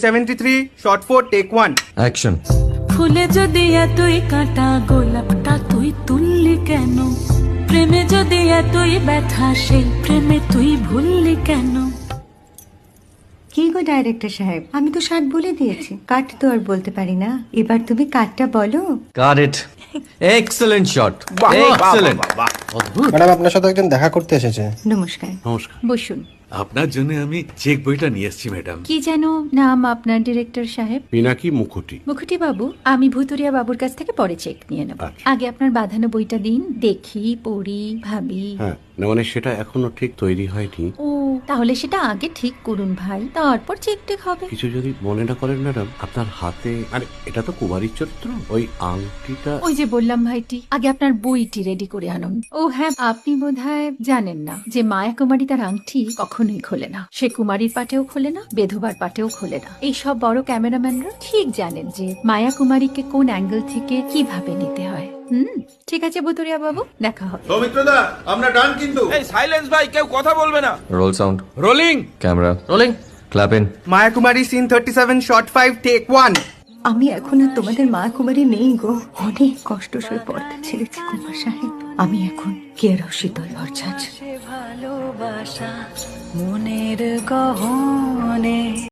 73 shot 4 take 1 action. ফুলে যদি এতই কাঁটা গোলাপটা তুই তুললি কেন? প্রেমে যদি এতই ব্যথা সেই প্রেমে তুই ভুললি কেন? কি গো ডাইরেক্টর সাহেব, আমি তো 60 বলে দিয়েছি, কাট তো আর বলতে পারি না, এবার তুমি কাটটা বলো। Got it. Excellent shot, excellent. Madam আপনার সাথে একজন দেখা করতে এসেছে। নমস্কার, নমস্কার। বসুন। আপনার জন্য আমি চেক বইটা নিয়ে এসেছি ম্যাডাম। কি যেন নাম আপনার ডিরেক্টর সাহেব? পিনাকি মুখোটি। মুখুটি বাবু, আমি ভুতুরিয়া বাবুর কাছ থেকে পরে চেক নিয়ে নেব। আগে আপনার বাঁধানো বইটা দিন, দেখি, পড়ি, ভাবি। হ্যাঁ, না মানে সেটা এখনো ঠিক তৈরি হয়নি। ও, তাহলে সেটা আগে ঠিক করুন ভাই, তারপর চেক টেক হবে। কিছু যদি মনে না করেন ম্যাডাম, আপনার হাতে, আরে এটা তো কুমারীর চরিত্র, ওই আংটিটা। ওই যে বললাম ভাইটি, আগে আপনার বইটি রেডি করে আনুন। ও হ্যাঁ, আপনি বোধহয় জানেন না যে মায়া কুমারী তার আংটি কখনোই খোলে না। সে কুমারীর পাটেও খোলে না, বেধবার পাটেও খোলে না। এই সব বড় ক্যামেরাম্যানরা ঠিক জানেন যে মায়া কুমারীকে কোন অ্যাঙ্গেল থেকে কিভাবে নিতে হয়। ঠিক আছে বুতুরিয়া বাবু, দেখা হবে। সৌমিত্রদা, আমরা ডান কিন্তু। এই সাইলেন্স ভাই, কেউ কথা বলবে না। Roll sound, rolling. Camera rolling, clap in. Maya Kumari scene 37 shot 5 take 1 আমি এখন আর তোমাদের মা কুমারী নেই গো, অনেক কষ্ট সয়ে পর্দা ছেড়েছি কুমার সাহেব। আমি এখন কেরও শীতল ভরছাছ। ভালোবাসা মনের গহনে।